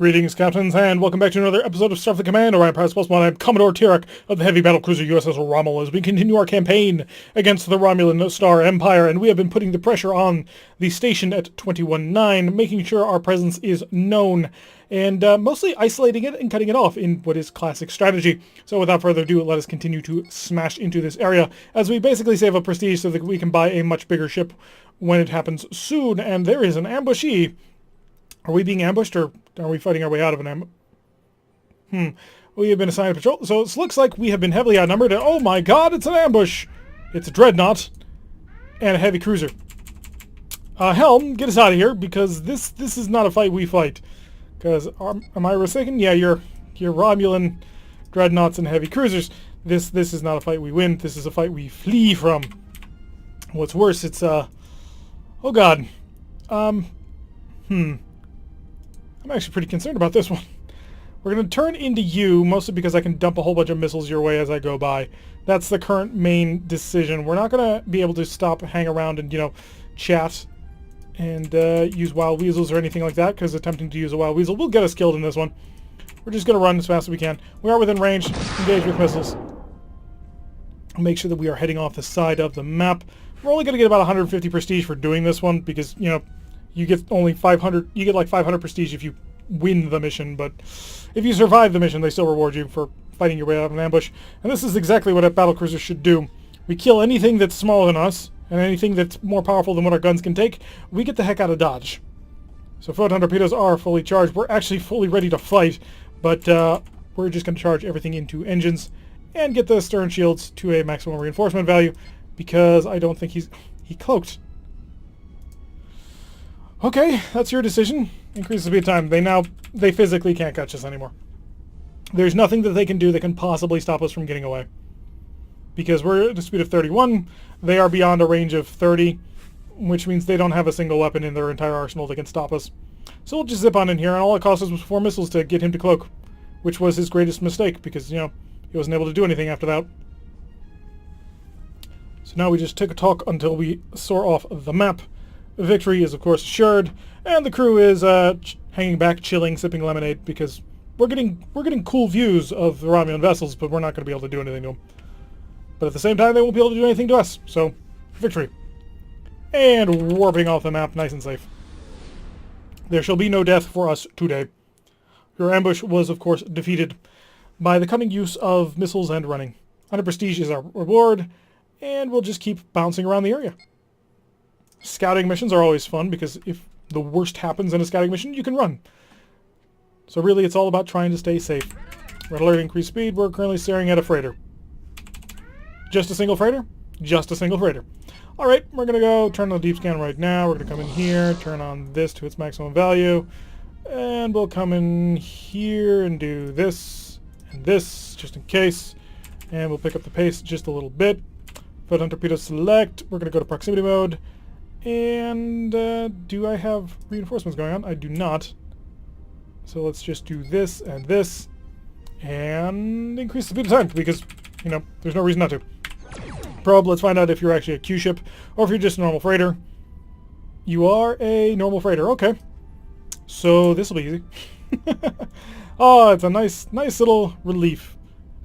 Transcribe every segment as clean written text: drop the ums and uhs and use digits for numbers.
Greetings, Captains, and welcome back to another episode of Starfleet Command, Orion Pirates +1. I'm Commodore Tirak of the heavy battlecruiser USS Rommel as we continue our campaign against the Romulan Star Empire, and we have been putting the pressure on the station at 21-9, making sure our presence is known, and mostly isolating it and cutting it off in what is classic strategy. So without further ado, let us continue to smash into this area as we basically save up prestige so that we can buy a much bigger ship when it happens soon. And there is an ambushee. Are we being ambushed, or are we fighting our way out of an ambush? We have been assigned a patrol, so it looks like we have been heavily outnumbered, and oh my god, it's an ambush! It's a dreadnought and a heavy cruiser. Helm, get us out of here, because this is not a fight we fight. Because, am I mistaken? Yeah, you're Romulan dreadnoughts and heavy cruisers. This is not a fight we win, this is a fight we flee from. What's worse, it's, oh god. I'm actually pretty concerned about this one. We're going to turn into you, mostly because I can dump a whole bunch of missiles your way as I go by. That's the current main decision. We're not going to be able to stop, hang around, and, chat and use wild weasels or anything like that, because attempting to use a wild weasel will get us killed in this one. We're just going to run as fast as we can. We are within range. Engage with missiles. Make sure that we are heading off the side of the map. We're only going to get about 150 prestige for doing this one, because, you get only 500, you get like 500 prestige if you win the mission, but if you survive the mission, they still reward you for fighting your way out of an ambush. And this is exactly what a battlecruiser should do. We kill anything that's smaller than us, and anything that's more powerful than what our guns can take, we get the heck out of dodge. So photon torpedoes are fully charged. We're actually fully ready to fight, but we're just going to charge everything into engines and get the stern shields to a maximum reinforcement value, because I don't think he cloaked. Okay, that's your decision. Increase the speed of time. They physically can't catch us anymore. There's nothing that they can do that can possibly stop us from getting away. Because we're at a speed of 31, they are beyond a range of 30, which means they don't have a single weapon in their entire arsenal that can stop us. So we'll just zip on in here, and all it cost us was 4 missiles to get him to cloak, which was his greatest mistake, because, he wasn't able to do anything after that. So now we just take a talk until we soar off the map. Victory is, of course, assured, and the crew is hanging back, chilling, sipping lemonade, because we're getting cool views of the Romulan vessels, but we're not going to be able to do anything to them. But at the same time, they won't be able to do anything to us, so victory. And warping off the map, nice and safe. There shall be no death for us today. Your ambush was, of course, defeated by the cunning use of missiles and running. 100 prestige is our reward, and we'll just keep bouncing around the area. Scouting missions are always fun, because if the worst happens in a scouting mission, you can run. So really, it's all about trying to stay safe. Red alert, increased speed. We're currently staring at a freighter. Just a single freighter? Just a single freighter. Alright, we're going to go turn on the deep scan right now. We're going to come in here, turn on this to its maximum value, and we'll come in here and do this and this, just in case. And we'll pick up the pace just a little bit. Photon torpedo select. We're going to go to proximity mode. And do I have reinforcements going on? I do not. So let's just do this and this, and increase the speed of time, because, there's no reason not to. Probe, let's find out if you're actually a Q ship, or if you're just a normal freighter. You are a normal freighter, okay. So this will be easy. Oh, it's a nice little relief,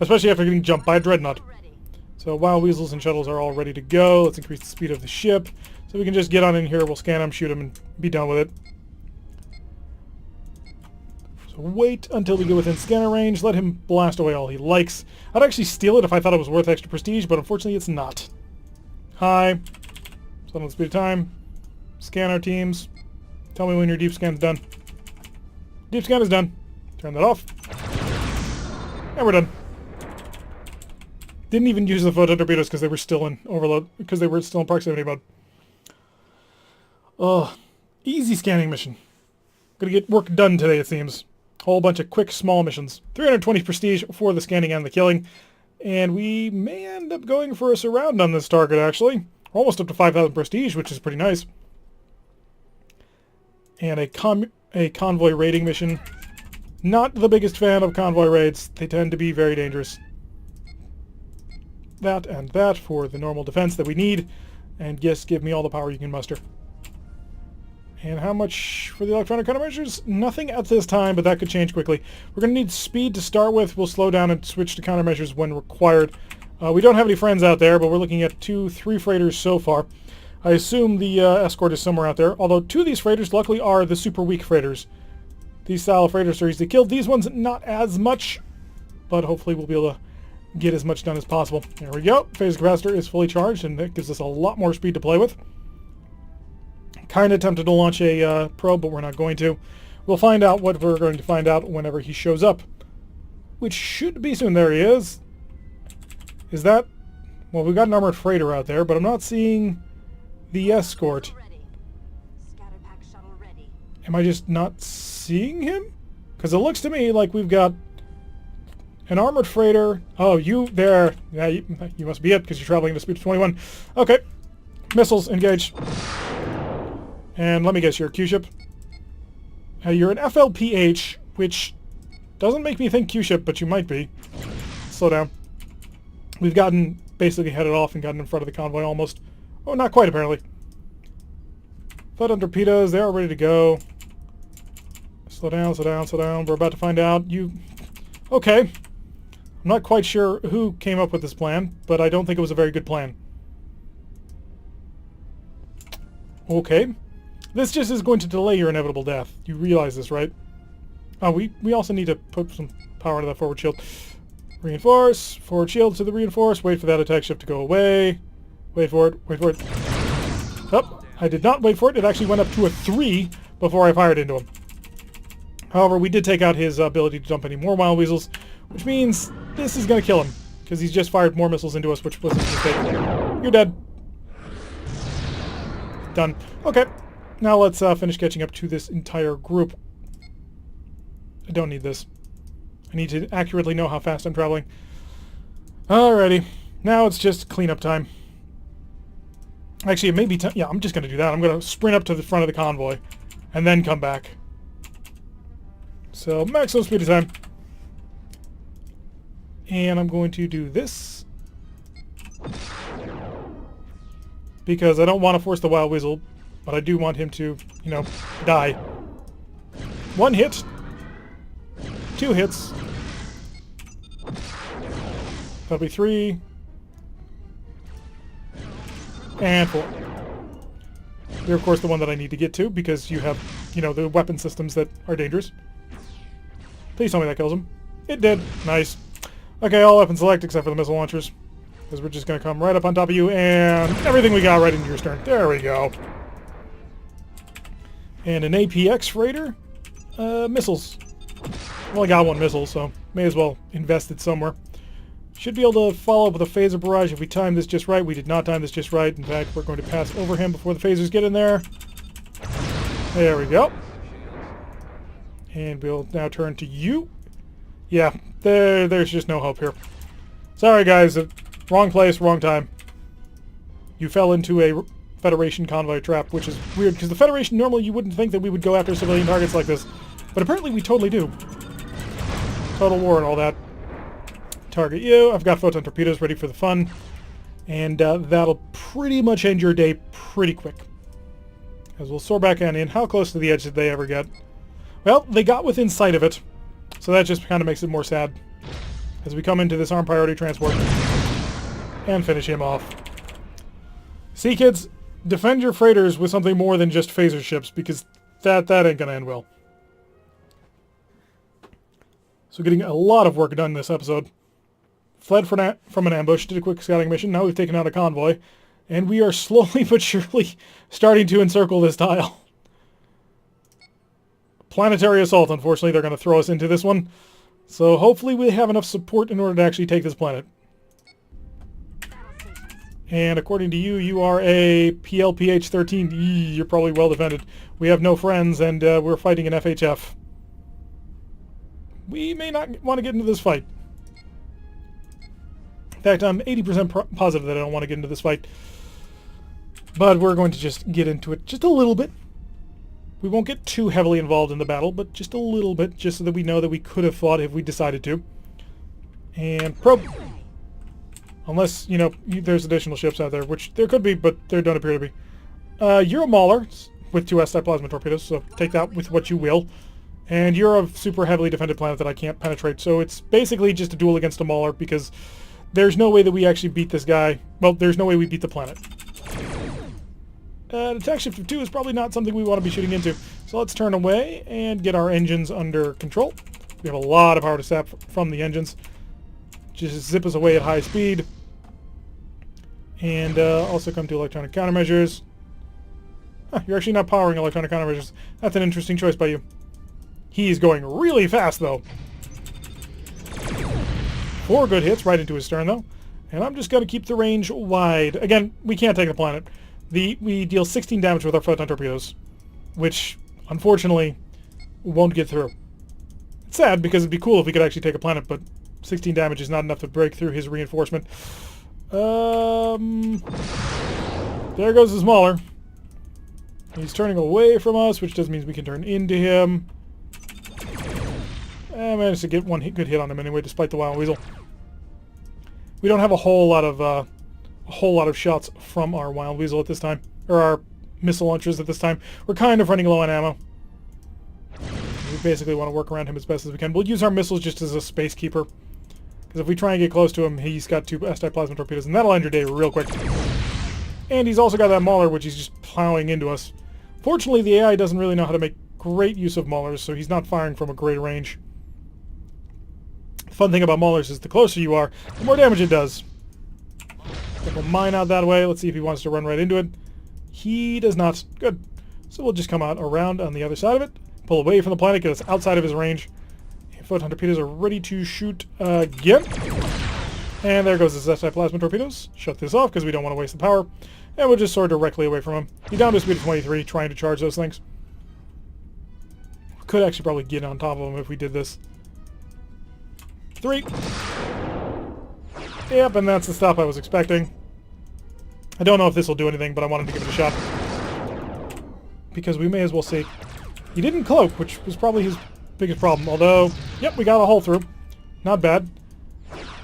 especially after getting jumped by a dreadnought. So wild weasels and shuttles are all ready to go. Let's increase the speed of the ship. So we can just get on in here, we'll scan them, shoot them, and be done with it. So wait until we get within scanner range, let him blast away all he likes. I'd actually steal it if I thought it was worth extra prestige, but unfortunately it's not. Hi. Set on the speed of time. Scan our teams. Tell me when your deep scan's done. Deep scan is done. Turn that off. And we're done. Didn't even use the photon torpedoes because they were still in overload, because they were still in proximity mode. Easy scanning mission. Gonna get work done today, it seems. Whole bunch of quick, small missions. 320 prestige for the scanning and the killing. And we may end up going for a surround on this target, actually. We're almost up to 5,000 prestige, which is pretty nice. And a convoy raiding mission. Not the biggest fan of convoy raids. They tend to be very dangerous. That and that for the normal defense that we need. And yes, give me all the power you can muster. And how much for the electronic countermeasures? Nothing at this time, but that could change quickly. We're going to need speed to start with. We'll slow down and switch to countermeasures when required. We don't have any friends out there, but we're looking at 3 freighters so far. I assume the escort is somewhere out there, although 2 of these freighters luckily are the super weak freighters. These style of freighters are easy to kill. These ones not as much, but hopefully we'll be able to get as much done as possible. There we go. Phase capacitor is fully charged, and that gives us a lot more speed to play with. Kind of tempted to launch a probe, but we're not going to. We'll find out what we're going to find out whenever he shows up, which should be soon. There he is. Is that... Well, we've got an armored freighter out there, but I'm not seeing the escort. Am I just not seeing him? Because it looks to me like we've got an armored freighter. Oh, you there. Yeah, you must be it, because you're traveling at a speed of 21. Okay. Missiles, engage. And let me guess, you're a Q-ship? You're an FLPH, which doesn't make me think Q-ship, but you might be. Slow down. We've gotten basically headed off and gotten in front of the convoy almost. Oh, not quite, apparently. Photon torpedoes, they are ready to go. Slow down, slow down, slow down. We're about to find out. Okay. I'm not quite sure who came up with this plan, but I don't think it was a very good plan. Okay. This just is going to delay your inevitable death. You realize this, right? Oh, we also need to put some power into that forward shield. Reinforce. Forward shield to the reinforce. Wait for that attack ship to go away. Wait for it. Wait for it. Oh, I did not wait for it. It actually went up to a 3 before I fired into him. However, we did take out his ability to dump any more wild weasels, which means this is going to kill him, because he's just fired more missiles into us, which was a mistake. You're dead. Done. Okay. Now let's finish catching up to this entire group. I don't need this. I need to accurately know how fast I'm traveling. Alrighty. Now it's just cleanup time. Actually, it may be time. Yeah, I'm just going to do that. I'm going to sprint up to the front of the convoy and then come back. So, maximum speed of time. And I'm going to do this. Because I don't want to force the Wild Weasel, but I do want him to, you know, die. 1 hit. 2 hits. That'll be 3. And 4. You're, of course, the one that I need to get to, because you have, you know, the weapon systems that are dangerous. Please tell me that kills him. It did. Nice. Okay, all weapons select except for the missile launchers. Because we're just going to come right up on top of you, and everything we got right into your stern. There we go. And an APX freighter. Missiles. Well, I got 1 missile, so may as well invest it somewhere. Should be able to follow up with a phaser barrage if we time this just right. We did not time this just right. In fact, we're going to pass over him before the phasers get in there. There we go. And we'll now turn to you. Yeah, there's just no hope here. Sorry, guys. Wrong place, wrong time. You fell into a Federation convoy trap, which is weird, because the Federation, normally you wouldn't think that we would go after civilian targets like this. But apparently we totally do. Total war and all that. Target you. I've got photon torpedoes ready for the fun. And that'll pretty much end your day pretty quick. As we'll soar back on in. How close to the edge did they ever get? Well, they got within sight of it. So that just kind of makes it more sad. As we come into this armed priority transport. And finish him off. See, kids? Defend your freighters with something more than just phaser ships, because that ain't gonna end well. So getting a lot of work done this episode. Fled from an ambush, did a quick scouting mission, now we've taken out a convoy, and we are slowly but surely starting to encircle this tile. Planetary assault, unfortunately, they're going to throw us into this one. So hopefully we have enough support in order to actually take this planet. And according to you, you are a PLPH-13. You're probably well defended. We have no friends, and we're fighting an FHF. We may not want to get into this fight. In fact, I'm 80% positive that I don't want to get into this fight. But we're going to just get into it just a little bit. We won't get too heavily involved in the battle, but just a little bit, just so that we know that we could have fought if we decided to. And probe. Unless, you know, there's additional ships out there, which there could be, but there don't appear to be. You're a Mauler. with 2 S-type plasma torpedoes, so take that with what you will. And you're a super heavily defended planet that I can't penetrate, so it's basically just a duel against a Mauler, because there's no way that we actually beat this guy. Well, there's no way we beat the planet. An attack shift of 2 is probably not something we want to be shooting into. So let's turn away and get our engines under control. We have a lot of power to sap from the engines. Just zip us away at high speed. And also come to electronic countermeasures. Huh, you're actually not powering electronic countermeasures. That's an interesting choice by you. He's going really fast, though. 4 good hits right into his stern, though. And I'm just going to keep the range wide. Again, we can't take the planet. We deal 16 damage with our photon torpedoes, which, unfortunately, won't get through. It's sad, because it'd be cool if we could actually take a planet, but 16 damage is not enough to break through his reinforcement. There goes his Mauler. He's turning away from us, which just means we can turn into him. I managed to get one good hit on him anyway, despite the Wild Weasel. We don't have a whole lot of shots from our Wild Weasel at this time, or our missile launchers at this time. We're kind of running low on ammo. We basically want to work around him as best as we can. We'll use our missiles just as a space keeper, because if we try and get close to him, he's got 2 S-type plasma torpedoes, and that'll end your day real quick. And he's also got that Mauler, which he's just plowing into us. Fortunately, the AI doesn't really know how to make great use of Maulers, so he's not firing from a great range. The fun thing about Maulers is the closer you are, the more damage it does. We'll mine out that way. Let's see if he wants to run right into it. He does not. Good. So we'll just come out around on the other side of it, pull away from the planet, get us outside of his range. And photon torpedoes are ready to shoot again. And there goes the S-type plasma torpedoes. Shut this off because we don't want to waste the power. And we'll just soar directly away from him. He's down to a speed of 23, trying to charge those things. We could actually probably get on top of him if we did this. 3. Yep, and that's the stop I was expecting. I don't know if this will do anything, but I wanted to give it a shot. Because we may as well see. He didn't cloak, which was probably his biggest problem. Although, yep, we got a hole through. Not bad.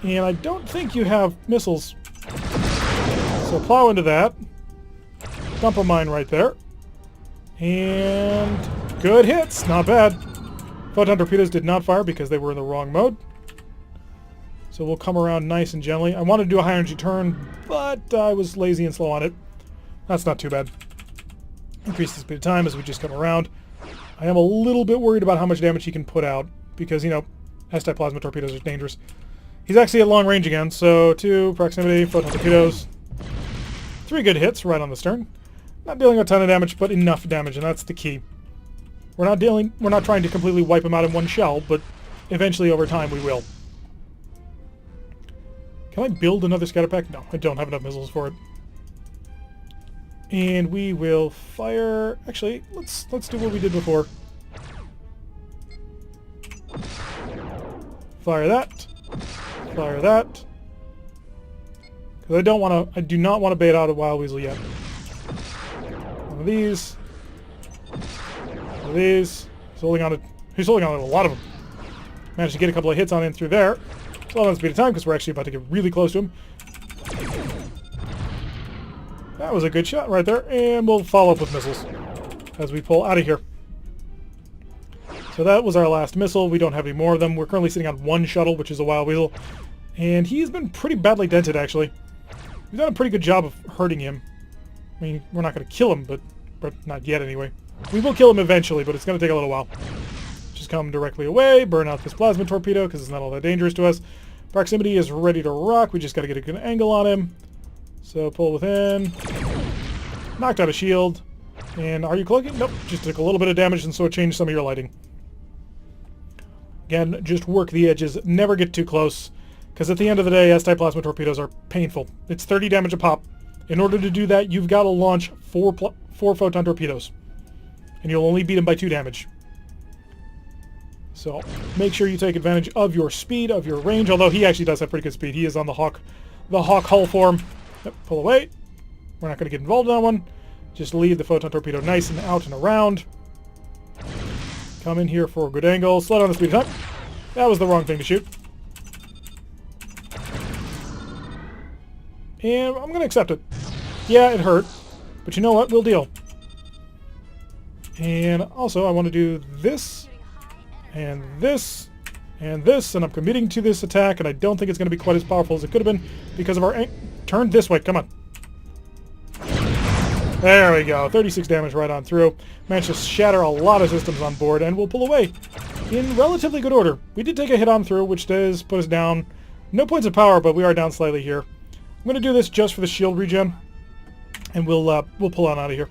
And I don't think you have missiles. So plow into that. Dump a mine right there. And good hits. Not bad. Photon torpedoes did not fire because they were in the wrong mode. So we'll come around nice and gently. I wanted to do a high energy turn, but I was lazy and slow on it. That's not too bad. Increase the speed of time as we just come around. I am a little bit worried about how much damage he can put out, because, you know, S-type plasma torpedoes are dangerous. He's actually at long range again, so 2 proximity, photon torpedoes. 3 good hits right on the stern. Not dealing a ton of damage, but enough damage, and that's the key. We're not trying to completely wipe him out in one shell, but eventually over time we will. Can I build another scatter pack? No, I don't have enough missiles for it. And we will fire... Actually, let's do what we did before. Fire that. Fire that. Because I do not want to bait out a Wild Weasel yet. One of these. One of these. He's holding on to a lot of them. Managed to get a couple of hits on him through there. Slow down the speed of time because we're actually about to get really close to him. That was a good shot right there, and we'll follow up with missiles as we pull out of here. So that was our last missile. We don't have any more of them. We're currently sitting on 1 shuttle, which is a Wild Weasel, and he's been pretty badly dented, actually. We've done a pretty good job of hurting him. I mean, we're not going to kill him, but not yet anyway. We will kill him eventually, but it's going to take a little while. Just come directly away, burn out this plasma torpedo because it's not all that dangerous to us. Proximity is ready to rock. We just got to get a good angle on him. So pull within. Knocked out a shield. And are you cloaking? Nope. Just took a little bit of damage, and so it changed some of your lighting. Again, just work the edges. Never get too close, because at the end of the day, S-type plasma torpedoes are painful. It's 30 damage a pop. In order to do that, you've got to launch 4 photon torpedoes. And you'll only beat them by 2 damage. So make sure you take advantage of your speed, of your range, although he actually does have pretty good speed. He is on the Hawk hull form. Yep, pull away. We're not going to get involved in that one. Just leave the photon torpedo nice and out and around. Come in here for a good angle. Slow down the speed of time. That was the wrong thing to shoot. And I'm going to accept it. Yeah, it hurt. But you know what? We'll deal. And also, I want to do this, and this, and this, and I'm committing to this attack, and I don't think it's going to be quite as powerful as it could have been because of our... Turn this way, come on. There we go, 36 damage right on through. Managed to shatter a lot of systems on board, and we'll pull away in relatively good order. We did take a hit on through, which does put us down. No points of power, but we are down slightly here. I'm going to do this just for the shield regen, and we'll pull on out of here.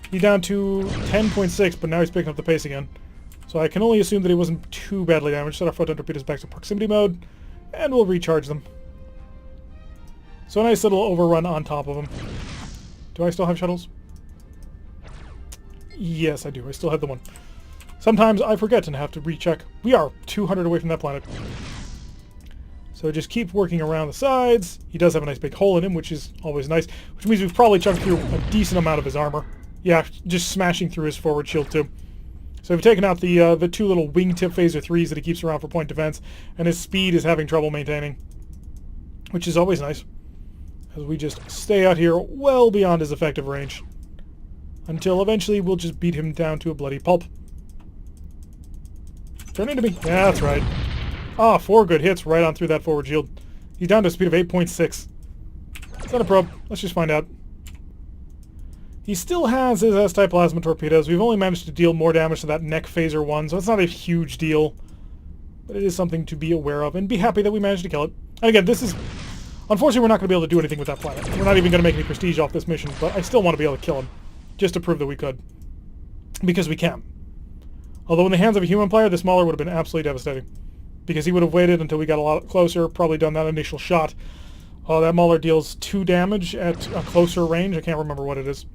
He's down to 10.6, but now he's picking up the pace again. So I can only assume that he wasn't too badly damaged. Set our photon torpedoes back to proximity mode, and we'll recharge them. So a nice little overrun on top of them. Do I still have shuttles? Yes, I do. I still have the one. Sometimes I forget and have to recheck. We are 200 away from that planet. So just keep working around the sides. He does have a nice big hole in him, which is always nice. Which means we've probably chunked through a decent amount of his armor. Yeah, just smashing through his forward shield too. So we've taken out the two little wingtip phaser 3s that he keeps around for point defense, and his speed is having trouble maintaining, which is always nice, as we just stay out here well beyond his effective range, until eventually we'll just beat him down to a bloody pulp. Turn into me. Yeah, that's right. Ah, 4 good hits right on through that forward shield. He's down to a speed of 8.6. Is that a probe? Let's just find out. He still has his S-type plasma torpedoes. We've only managed to deal more damage to that neck phaser 1, so it's not a huge deal. But it is something to be aware of, and be happy that we managed to kill it. And again, this is... Unfortunately, we're not going to be able to do anything with that planet. We're not even going to make any prestige off this mission, but I still want to be able to kill him. Just to prove that we could. Because we can. Although in the hands of a human player, this Mauler would have been absolutely devastating. Because he would have waited until we got a lot closer, probably done that initial shot. Oh, that Mauler deals 2 damage at a closer range. I can't remember what it is.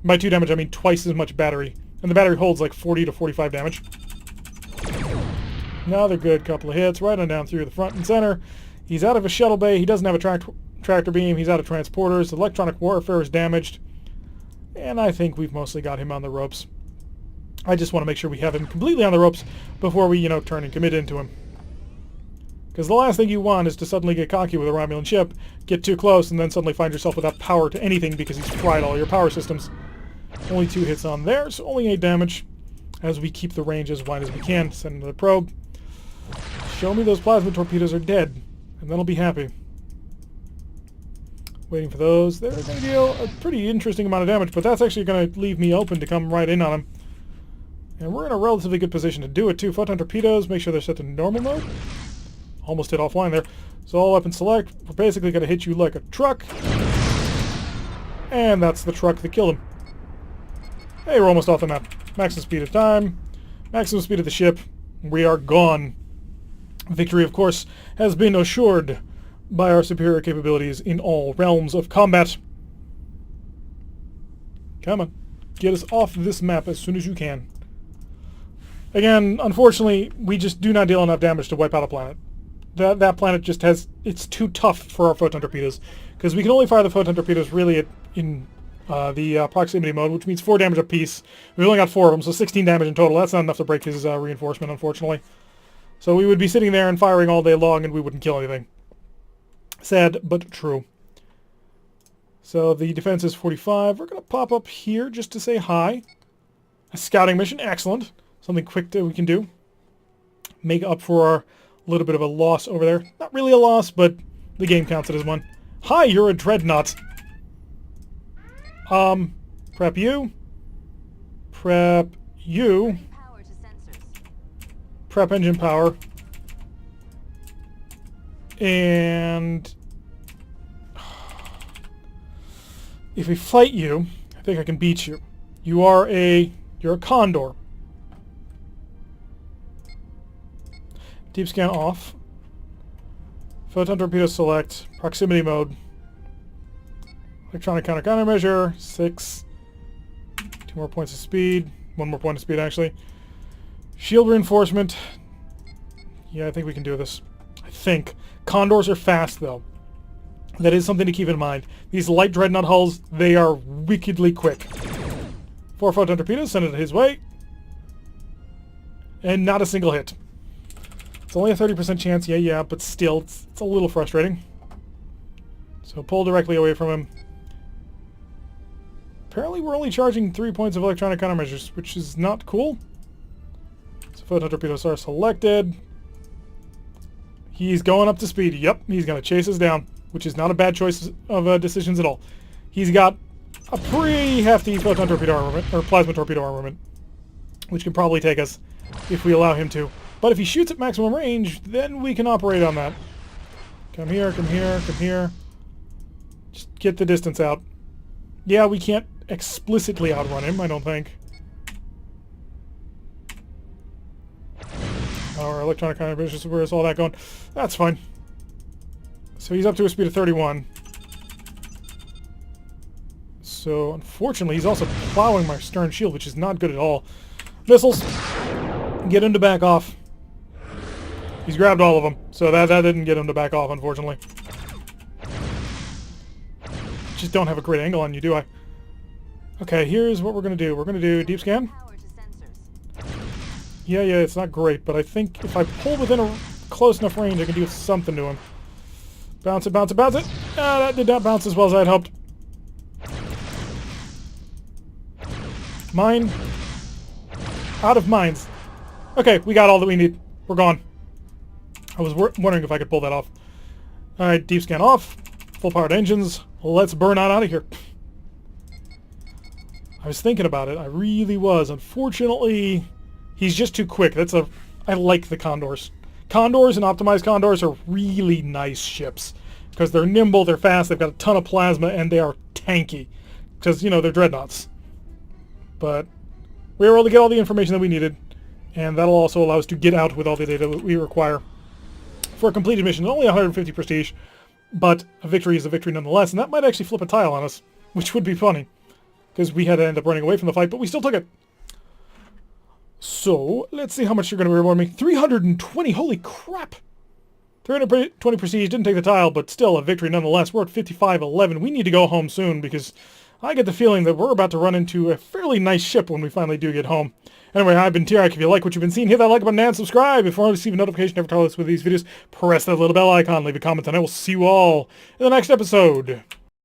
By 2 damage, I mean twice as much battery. And the battery holds like 40 to 45 damage. Another good couple of hits, right on down through the front and center. He's out of his shuttle bay. He doesn't have a tractor beam. He's out of transporters. Electronic warfare is damaged. And I think we've mostly got him on the ropes. I just want to make sure we have him completely on the ropes before we, turn and commit into him. Because the last thing you want is to suddenly get cocky with a Romulan ship, get too close, and then suddenly find yourself without power to anything because he's fried all your power systems. Only 2 hits on there, so only 8 damage. As we keep the range as wide as we can. Send another probe. Show me those plasma torpedoes are dead, and then I'll be happy. Waiting for those. They're going to deal a pretty interesting amount of damage, but that's actually going to leave me open to come right in on them. And we're in a relatively good position to do it, too. Photon torpedoes, make sure they're set to normal mode. Almost hit offline there. So all weapons select. We're basically going to hit you like a truck. And that's the truck that killed him. Hey, we're almost off the map. Maximum speed of time. Maximum speed of the ship. We are gone. Victory, of course, has been assured by our superior capabilities in all realms of combat. Come on. Get us off this map as soon as you can. Again, unfortunately, we just do not deal enough damage to wipe out a planet. That planet just has... It's too tough for our photon torpedoes. Because we can only fire the photon torpedoes really in the proximity mode, which means 4 damage apiece. We've only got 4 of them, so 16 damage in total. That's not enough to break his reinforcement, unfortunately. So we would be sitting there and firing all day long, and we wouldn't kill anything. Sad, but true. So the defense is 45. We're going to pop up here just to say hi. A scouting mission, excellent. Something quick that we can do. Make up for our little bit of a loss over there. Not really a loss, but the game counts it as one. Hi, you're a dreadnought. Prep you. Prep you. Prep engine power. And if we fight you, I think I can beat you. You're a Condor. Deep scan off. Photon torpedo select. Proximity mode. Electronic countermeasure. 6. 2 more points of speed. 1 more point of speed, actually. Shield reinforcement. Yeah, I think we can do this. I think. Condors are fast, though. That is something to keep in mind. These light dreadnought hulls, they are wickedly quick. 4 photon torpedoes, send it his way. And not a single hit. It's only a 30% chance, yeah, but still, it's a little frustrating. So pull directly away from him. Apparently we're only charging 3 points of electronic countermeasures, which is not cool. So photon torpedoes are selected. He's going up to speed. Yep, he's going to chase us down, which is not a bad choice of decisions at all. He's got a pretty hefty photon torpedo armament, or plasma torpedo armament, which can probably take us if we allow him to. But if he shoots at maximum range, then we can operate on that. Come here, come here, come here. Just get the distance out. Yeah, we can't explicitly outrun him, I don't think. Our electronic countermeasures, where's all that going? That's fine. So he's up to a speed of 31. So, unfortunately, he's also plowing my stern shield, which is not good at all. Missiles! Get him to back off. He's grabbed all of them, so that didn't get him to back off, unfortunately. Just don't have a great angle on you, do I? Okay, here's what we're going to do. We're going to do deep scan. Yeah, it's not great, but I think if I pull within a close enough range, I can do something to him. Bounce it, bounce it, bounce it! Ah, that did not bounce as well as I had hoped. Mine. Out of mines. Okay, we got all that we need. We're gone. I was wondering if I could pull that off. Alright, deep scan off. Full-powered engines. Let's burn on out of here. I was thinking about it. I really was. Unfortunately, he's just too quick. I like the Condors. Condors and optimized Condors are really nice ships. Because they're nimble, they're fast, they've got a ton of plasma, and they are tanky. Because, you know, they're dreadnoughts. But we were able to get all the information that we needed. And that'll also allow us to get out with all the data that we require for a completed mission. Only 150 prestige, but a victory is a victory nonetheless, and that might actually flip a tile on us, which would be funny, because we had to end up running away from the fight, but we still took it. So, let's see how much you're going to reward me. 320, holy crap! 320 prestige, didn't take the tile, but still a victory nonetheless. We're at 55-11. We need to go home soon, because I get the feeling that we're about to run into a fairly nice ship when we finally do get home. Anyway, I've been Tirak. If you like what you've been seeing, hit that like button and subscribe. If you want to receive a notification every time I upload with these videos, press that little bell icon, leave a comment, and I will see you all in the next episode.